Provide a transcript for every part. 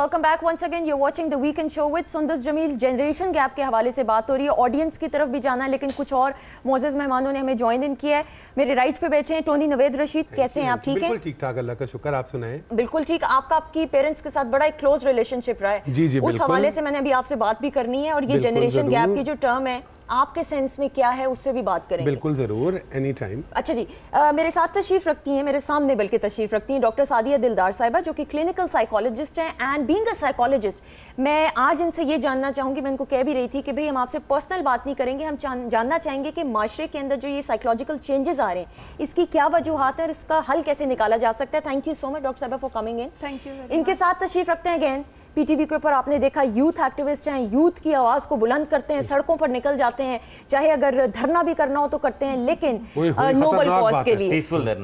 Welcome back once again. You watching the weekend show with Sundas Jameel. Generation gap के हवाले से बात हो रही है, ऑडियंस की तरफ भी जाना है, लेकिन कुछ और मोअज़्ज़ज़ मेहमानों ने हमें ज्वाइन इन किया है। मेरे राइट पे बैठे हैं टोनी नवेद रशीद। कैसे हैं आप? ठीक हैं? बिल्कुल ठीक ठाक, अल्लाह का शुक्र। आप सुनाएं? बिल्कुल ठीक। आपका आपकी पेरेंट्स के साथ बड़ा एक क्लोज रिलेशनशिप रहा है। जी जी, उस हवाले से मैंने अभी आपसे बात भी करनी है, और ये जनरेशन गैप की जो टर्म है आपके सेंस में क्या है उससे भी बात करेंगे। बिल्कुल जरूर, एनी टाइम। अच्छा जी, मेरे साथ तशरीफ रखती हैं, मेरे सामने बल्कि तशरीफ रखती हैं डॉक्टर सादिया दिलदार साहिबा, जो कि क्लिनिकल साइकोलॉजिस्ट हैं। एंड बीइंग अ साइकोलॉजिस्ट, मैं आज इनसे ये जानना चाहूँगी, मैं इनको कह भी रही थी कि भाई हम आपसे पर्सनल बात नहीं करेंगे, हम जानना चाहेंगे कि माशरे के अंदर जो ये साइकोलॉजिकल चेंजेस आ रहे हैं इसकी क्या वजूहात है और इसका हल कैसे निकाला जा सकता है। Thank you so much doctor साहिबा for coming in. Thank you. इनके साथ तशरीफ रखते हैं अगेन पीटीवी के ऊपर, आपने देखा यूथ एक्टिविस्ट हैं, यूथ की आवाज़ को बुलंद करते हैं, सड़कों पर निकल जाते हैं, चाहे अगर धरना भी करना हो तो करते हैं, लेकिन नोबल कॉज के लिए,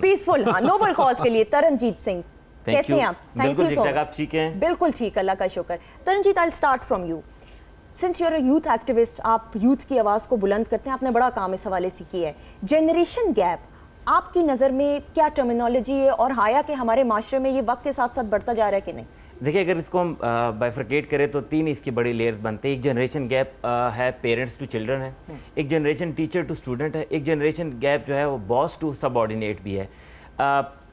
पीसफुल नोबल कॉज के लिए। तरनजीत सिंह, कैसे हैं आप? Thank you so much. आप ठीक हैं? बिल्कुल ठीक, अल्लाह का शुक्र। Taranjeet, I will start from you. Since you are a youth activist, आप यूथ की आवाज़ को बुलंद करते हैं, आपने बड़ा काम इस हवाले से किया है। जनरेशन गैप आपकी नज़र में क्या टर्मिनोलॉजी है, और आया कि हमारे माशरे में ये वक्त के साथ साथ बढ़ता जा रहा है कि नहीं? देखिए, अगर इसको हम बाइफरकेट करें तो तीन इसकी बड़ी लेयर्स बनते हैं। एक जनरेशन गैप है पेरेंट्स टू चिल्ड्रन है, एक जनरेशन टीचर टू स्टूडेंट है, एक जनरेशन गैप जो है वो बॉस टू सबऑर्डिनेट भी है।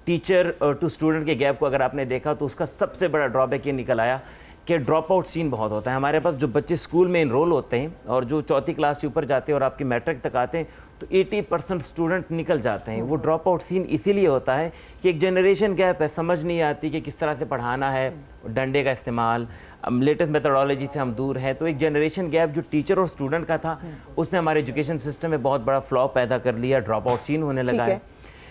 टीचर टू स्टूडेंट के गैप को अगर आपने देखा तो उसका सबसे बड़ा ड्रॉबैक ये निकल आया कि ड्रॉप आउट सीन बहुत होता है। हमारे पास जो बच्चे स्कूल में इनरोल होते हैं और जो चौथी क्लास से ऊपर जाते हैं और आपकी मैट्रिक तक आते हैं तो 80% स्टूडेंट निकल जाते हैं। वो ड्रॉप आउट सीन इसीलिए होता है कि एक जनरेशन गैप है, समझ नहीं आती कि किस तरह से पढ़ाना है, डंडे का इस्तेमाल, लेटेस्ट मेथोडोलॉजी से हम दूर हैं। तो एक जनरेशन गैप जो टीचर और स्टूडेंट का था उसने हमारे एजुकेशन सिस्टम में बहुत बड़ा फ्लॉ पैदा कर लिया, ड्रॉप आउट सीन होने लगा है।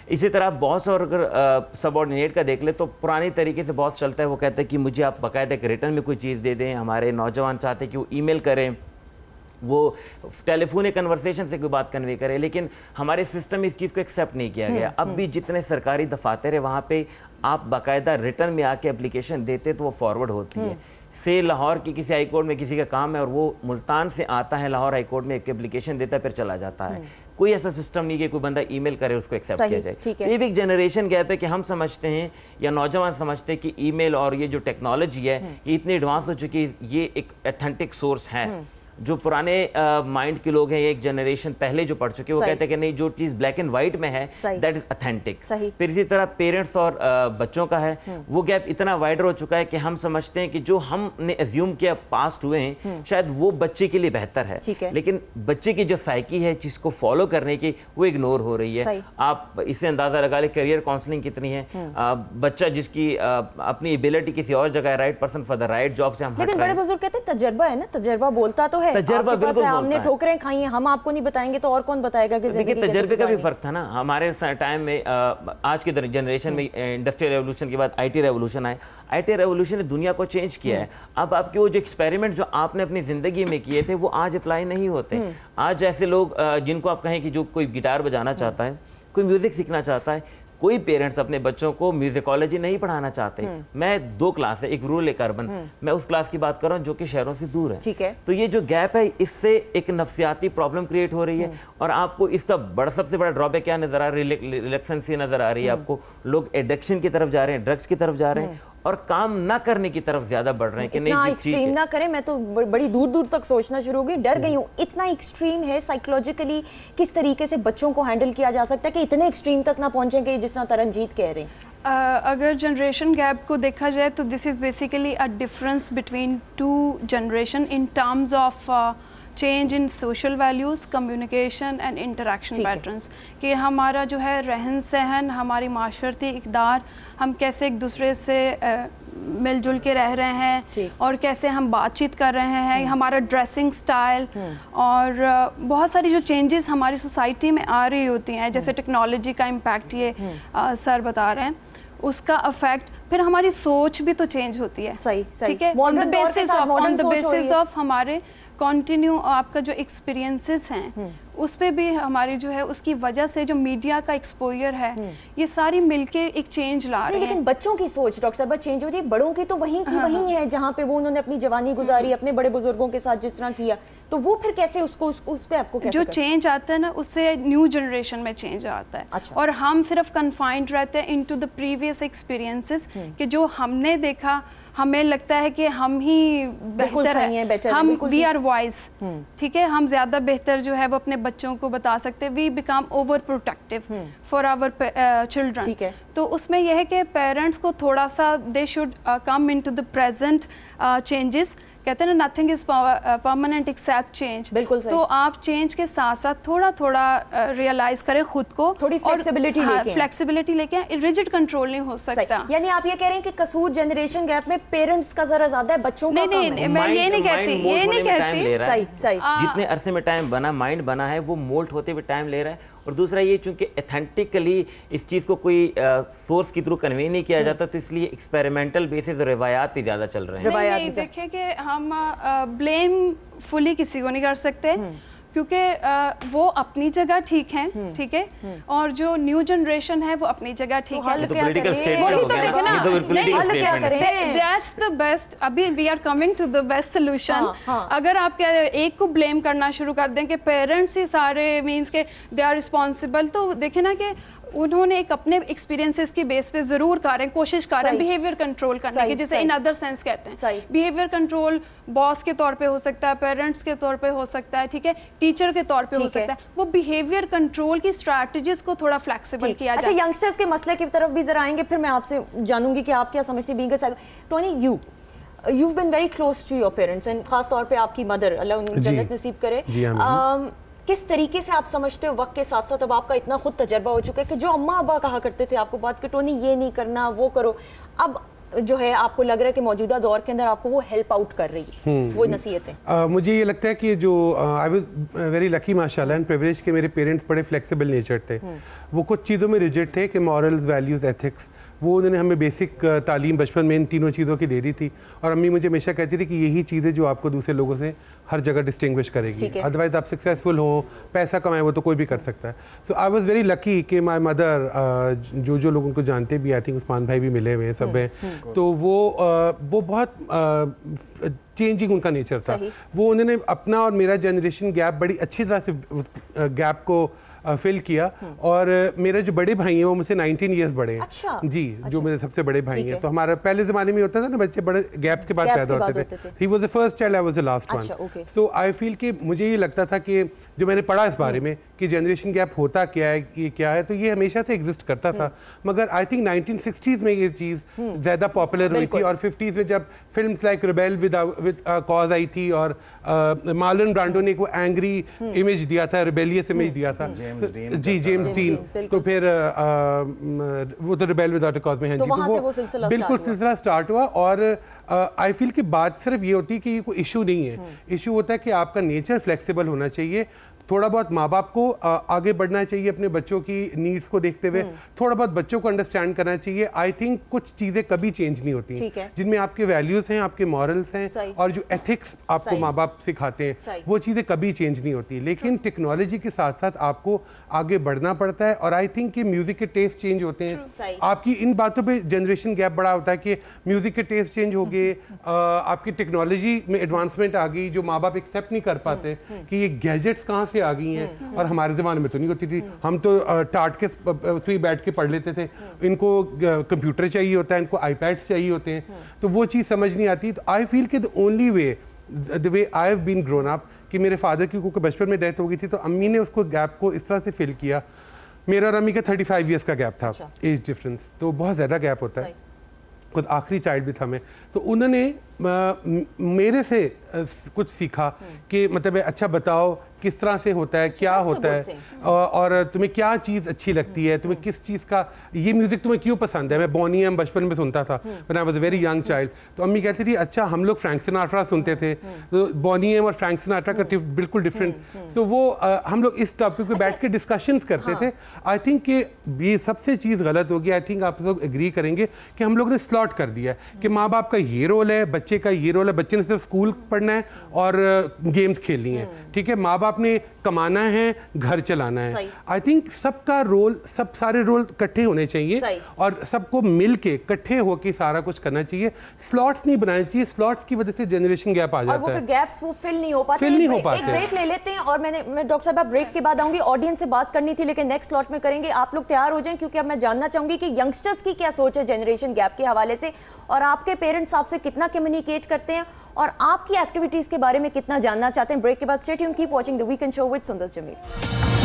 इसी तरह बॉस और अगर सबऑर्डिनेट का देख ले तो पुरानी तरीके से बॉस चलता है, वो कहता है कि मुझे आप बाकायदा एक रिटर्न में कोई चीज़ दे दें। हमारे नौजवान चाहते हैं कि वो ईमेल करें, वो टेलीफोनिक कन्वर्सेशन से कोई बात कन्वे करे, लेकिन हमारे सिस्टम में इस चीज़ को एक्सेप्ट नहीं किया गया। अब भी जितने सरकारी दफातर है वहाँ पे आप बाकायदा रिटर्न में आके एप्लीकेशन देते तो वो फॉरवर्ड होती है। से लाहौर की किसी हाई कोर्ट में किसी का काम है और वो मुल्तान से आता है लाहौर हाई कोर्ट में एक एप्लीकेशन देता है फिर चला जाता है। कोई ऐसा सिस्टम नहीं कि कोई बंदा ईमेल करे उसको एक्सेप्ट किया जाए। ये भी एक जनरेशन गैप है कि हम समझते हैं या नौजवान समझते हैं कि ईमेल और ये जो टेक्नोलॉजी है ये इतनी एडवांस हो चुकी है, ये एक ऑथेंटिक सोर्स है। जो पुराने माइंड के लोग हैं, एक जनरेशन पहले जो पढ़ चुके हैं, वो कहते हैं कि नहीं, जो चीज़ ब्लैक एंड वाइट में है दैट इज ऑथेंटिक। फिर इसी तरह पेरेंट्स और बच्चों का है, वो गैप इतना वाइडर हो चुका है कि हम समझते हैं कि जो हमने एज्यूम किया पास्ट हुए हैं शायद वो बच्चे के लिए बेहतर है, लेकिन बच्चे की जो साइकी है जिसको फॉलो करने की वो इग्नोर हो रही है। आप इससे अंदाजा लगा ले करियर काउंसलिंग कितनी है। बच्चा जिसकी अपनी एबिलिटी किसी और जगह है, right person for the right job से हम, लेकिन बड़े बुजुर्ग कहते हैं तजर्बा है ना, तजर्बा बोलता तो है, तजर्बा बिल्कुल बोलता है। हमने ठोकरें खाई हैं, हम आपको नहीं बताएंगे तो और कौन बताएगा कि देखिए तजर्बे का भी फर्क था ना। हमारे टाइम में आज के जनरेशन में इंडस्ट्रियल रेवोल्यूशन के बाद आईटी रेवोल्यूशन आए। आईटी रेवोल्यूशन ने दुनिया को चेंज किया है। अब आपके वो जो एक्सपेरिमेंट जो आपने अपनी जिंदगी में किए थे वो आज अप्लाई नहीं होते। आज ऐसे लोग जिनको आप कहें कि जो कोई गिटार बजाना चाहता है, कोई म्यूजिक सीखना चाहता है, कोई पेरेंट्स अपने बच्चों को म्यूजिकोलॉजी नहीं पढ़ाना चाहते। मैं दो क्लास है, एक रूरल एक अर्बन, मैं उस क्लास की बात कर रहा हूँ जो कि शहरों से दूर है। ठीक है। तो ये जो गैप है इससे एक नफ्सियाती प्रॉब्लम क्रिएट हो रही है। और आपको इसका सबसे बड़ा ड्रॉबैक क्या नजर आ रही है? रिलैक्सेंसी नजर आ रही है आपको। लोग एडिक्शन की तरफ जा रहे हैं, ड्रग्स की तरफ जा रहे हैं और काम ना करने की तरफ ज्यादा बढ़ रहे हैं कि नहीं एक्सट्रीम ना करें। मैं तो बड़ी दूर दूर तक सोचना शुरू हो गई, डर गई हूँ। इतना एक्सट्रीम है साइकोलॉजिकली, किस तरीके से बच्चों को हैंडल किया जा सकता है कि इतने एक्सट्रीम तक ना पहुंचेंगे जिस तरह तरनजीत कह रहे हैं? अगर जनरेशन गैप को देखा जाए तो this is basically a difference between two generation in terms of change in social values, communication and interaction patterns. कि हमारा जो है रहन सहन, हमारी माशरती इक़दार, हम कैसे एक दूसरे से मिलजुल के रह रहे हैं और कैसे हम बातचीत कर रहे हैं, हमारा ड्रेसिंग स्टाइल और बहुत सारी जो चेंजेस हमारी सोसाइटी में आ रही होती हैं, जैसे टेक्नोलॉजी का इम्पैक्ट ये सर बता रहे हैं, उसका अफेक्ट, फिर हमारी सोच भी तो चेंज होती है। सही ठीक है, ऑन द बेसिस ऑफ हमारे कंटिन्यू आपका जो एक्सपीरियंसेस हैं اس پہ بھی ہماری جو ہے اس کی وجہ سے جو میڈیا کا ایکسپوئر ہے یہ ساری مل کے ایک چینج لا رہے ہیں. لیکن بچوں کی سوچ ڈاکٹر صاحبہ چینج ہوتی ہے, بڑوں کی تو وہیں کی وہیں ہے جہاں پہ وہ انہوں نے اپنی جوانی گزاری اپنے بڑے بزرگوں کے ساتھ جس طرح کیا, تو وہ پھر کیسے اس پہ آپ کو جو چینج آتا ہے نا اس سے نیو جنریشن میں چینج آتا ہے. اور ہم صرف کنفائنڈ رہتے ہیں انٹو دا پریویس ایکسپیرینسز کہ جو ہم نے دیکھا ہمیں لگتا ہے کہ ہم ہی بہتر ہیں, ہم وی آر وائز, ٹھیک ہے, ہم زیادہ بہتر جو ہے وہ اپنے بچوں کو بتا سکتے ہیں. We become overprotective for our children. تو اس میں یہ ہے کہ پیرنٹس کو تھوڑا سا they should come in to the present changes. کہتے ہیں نا nothing is permanent except change. بالکل صحیح. تو آپ چینج کے ساتھ ساتھ تھوڑا تھوڑا ریئلائز کریں خود کو, تھوڑی فلیکسیبلٹی لے کے. ریجڈ کنٹرول نہیں ہو سکتا. یعنی آپ یہ کہہ رہے ہیں کہ قصور جنریشن گیپ میں پیرنٹس کا ذرا زیادہ ہے, بچوں کا کم ہے. نہیں, میں یہ نہیں کہتی. صحیح. جتنے عرصے میں ٹائم بنا, مائنڈ بنا ہے, وہ مولٹ ہوتے ہوئے ٹائم لے رہا ہے. اور دوسرا یہ چونکہ ایتھینٹکلی اس چیز کو کوئی سورس کے تھرو کنوے نہیں کیا جاتا, تو اس لیے ایکسپیریمنٹل بیسز اور روایات پہ زیادہ چل رہے ہیں. نہیں, دیکھیں کہ ہم بلیم فلی کسی کو نہیں کر سکتے کیونکہ وہ اپنی جگہ ٹھیک ہیں, ٹھیک ہے, اور جو نیو جنریشن ہے وہ اپنی جگہ ٹھیک ہے. That's the best. ابھی we are coming to the best solution. اگر آپ ایک کو بلیم کرنا شروع کر دیں کہ پیرنٹس ہی سارے مینس کہ دے آر رسپانسبل, تو دیکھیں نا کہ انہوں نے ایک اپنے ایکسپیرینسز کی بیس پہ ضرور کر رہے ہیں, کوشش کر رہے ہیں بیہیویئر کنٹرول کرنے کی, جسے ان ادر سینس کہتے ہیں. بیہیویئر کنٹرول باس کے طور پہ ہو سکتا ہے, پیرنٹس کے طور پہ ہو سکتا ہے, ٹھیک ہے, ٹیچر کے طور پہ ہو سکتا ہے. وہ بیہیویئر کنٹرول کی اسٹریٹجیز کو تھوڑا فلیکسیبل کیا جائے. اچھا, ینگسٹرز کے مسئلے کی طرف بھی ذرا آئیں گے, پھر میں آپ سے جانوں گی کہ آپ کیا سمجھتے ہیں. Being Tony, you've been very close to your parents and خاص طور پہ آپ کی مدر, اللہ انہیں جنت نصیب کرے. کس طریقے سے آپ سمجھتے ہو وقت کے ساتھ ساتھ, اب آپ کا اتنا خود تجربہ ہو چکا ہے کہ جو اماں ابا کہا کرتے تھے آپ کو بات کہ ٹونی یہ نہیں کرنا, وہ کرو, اب جو ہے آپ کو لگ رہا ہے کہ موجودہ دور کے اندر آپ کو وہ ہیلپ آؤٹ کر رہی ہے وہ نصیحتیں؟ مجھے یہ لگتا ہے کہ جو آئی واز ویری لکی ماشاء اللہ اینڈ پریولیج کہ میرے پیرنٹس بڑے فلیکسیبل نیچر تھے. وہ کچھ چیزوں میں ریجڈ تھے کہ مورلز, ویلیوز, ایتھکس, وہ انہوں نے ہمیں بیسک تعلیم بچپن میں ان تینوں چیزوں کی دے دی تھی. اور امی مجھے ہمیشہ کہتی تھی کہ یہی چیزیں جو آپ کو دوسرے لوگوں سے ہر جگہ ڈسٹنگوش کرے گی, ادروائز آپ سکسیزفل ہو, پیسہ کمائیں, وہ تو کوئی بھی کر سکتا ہے. سو آئی واز ویری لکی کہ مائی مدر, جو لوگوں کو جانتے بھی, آئی تھنک عثمان بھائی بھی ملے ہوئے ہیں, سب ہیں, تو وہ بہت چینجنگ ان کا نیچر تھا. وہ انہوں نے اپنا اور میرا جنریشن گیپ بڑی اچھی طرح سے گیپ کو فل کیا. اور میرے جو بڑے بھائی ہیں وہ مجھ سے 19 ایئرس بڑے ہیں جی, جو میرے سب سے بڑے بھائی ہیں. تو ہمارا پہلے زمانے میں ہوتا تھا نا, بچے بڑے گیپس کے بعد پیدا ہوتے تھے. He was the first child, I was the last one. So I feel کہ مجھے یہ لگتا تھا کہ جو میں نے پڑھا اس بارے میں کہ جنریشن گیپ ہوتا کیا ہے, یہ کیا ہے, تو یہ ہمیشہ سے ایگزسٹ کرتا تھا. مگر آئی تھنک 1960s میں یہ چیز زیادہ پاپولر ہوئی تھی, اور 50s میں جب films like Rebel with cause آئی تھی, اور مارلن برانڈو نے ایک وہ اینگری امیج دیا تھا, ریبیلیس امیج دیا تھا, جی جیمز ڈین, تو پھر وہ تو ریبیل وداؤٹ اے کاز میں ہیں جی, تو وہ بالکل سلسلہ اسٹارٹ ہوا. اور آئی فیل کہ بات صرف یہ ہوتی ہے کہ یہ کوئی ایشو نہیں ہے, ایشو ہوتا ہے کہ آپ کا نیچر فلیکسیبل ہونا چاہیے. تھوڑا بہت ماں باپ کو آگے بڑھنا چاہیے اپنے بچوں کی نیڈس کو دیکھتے ہوئے, تھوڑا بہت بچوں کو انڈرسٹینڈ کرنا چاہیے. آئی تھنک کچھ چیزیں کبھی چینج نہیں ہوتی جن میں آپ کے ویلیوز ہیں, آپ کے مورلس ہیں, اور جو ایتھکس آپ کو ماں باپ سکھاتے ہیں, وہ چیزیں کبھی چینج نہیں ہوتی. لیکن ٹیکنالوجی کے ساتھ ساتھ آپ کو آگے بڑھنا پڑتا ہے. اور آئی تھنک کہ میوزک کے ٹیسٹ چینج ہوتے ہیں. آپ کی ان باتوں پہ جنریشن گیپ بڑا ہوتا ہے کہ میوزک کے ٹیسٹ چینج ہو گئے, آپ کی ٹیکنالوجی میں ایڈوانسمنٹ آ گئی جو ماں باپ ایکسیپٹ نہیں کر پاتے کہ یہ گیجٹس کہاں سے آ گئی ہیں. اور ہمارے زمانے میں تو نہیں ہوتی تھی, ہم تو ٹاٹ کے اس پہ بیٹھ کے پڑھ لیتے تھے. ان کو کمپیوٹر چاہیے ہوتا ہے, ان کو آئی پیڈس چاہیے ہوتے ہیں, تو وہ چیز سمجھ نہیں آتی. تو آئی فیل کہ the only way, the way I have been grown up, کہ میرے فادر کی کیونکہ بچپن میں ڈیتھ ہو گئی تھی, تو امی نے اس کو گیپ کو اس طرح سے فل کیا. میرا اور امی کا 35 ایئرس کا گیپ تھا, ایج ڈفرینس, تو بہت زیادہ گیپ ہوتا ہے. خود آخری چائلڈ بھی تھا میں, تو انہوں نے میرے سے کچھ سیکھا کہ مطلب اچھا بتاؤ کس طرح سے ہوتا ہے, کیا ہوتا ہے, اور تمہیں کیا چیز اچھی لگتی ہے, تمہیں کس چیز کا یہ میوزک تمہیں کیوں پسند ہے. میں بونی ایم بچپن میں سنتا تھا when I was a very young child. تو امی کہتی تھی اچھا ہم لوگ فرینک سناٹرا سنتے تھے, تو بونی ایم اور فرینک سناٹرا کا بالکل ڈفرینٹ. تو وہ ہم لوگ اس ٹاپک پہ بیٹھ کے ڈسکشنز کرتے تھے. آئی تھنک کہ یہ سب سے چیز غلط ہوگی, آئی تھنک آپ لوگ اگری کریں گے کہ ہم لوگ نے سلاٹ کر دیا ہے کہ ماں باپ کا یہ رول ہے, बच्चे का ये रोल है, बच्चे ने सिर्फ स्कूल पढ़ना है और गेम्स खेलनी है, ठीक है, माँ बाप ने कमाना है, घर चलाना है। आई थिंक सबका रोल, सब सारे रोल इकट्ठे होने चाहिए और सबको मिल के इकट्ठे होकर सारा कुछ करना चाहिए। स्लॉट्स नहीं बनाने चाहिए, स्लॉट्स की वजह से जनरेशन गैप आ जाता है, गैप्स वो फिल नहीं हो पाते। एक ब्रेक ले लेते हैं और मैं डॉक्टर साहब ब्रेक के बाद आऊंगी, ऑडियंस से बात करनी थी लेकिन नेक्स्ट स्लॉट में करेंगे। आप लोग तैयार हो जाएं क्योंकि अब मैं जानना चाहूंगी कि यंगस्टर्स की क्या सोच है जनरेशन गैप के हवाले से, और आपके पेरेंट्स आपसे कितना कम्युनिकेट करते हैं और आपकी एक्टिविटीज के बारे में कितना जानना चाहते हैं। ब्रेक के बाद stay tuned, keep watching the weekend show with सुंदर जमील।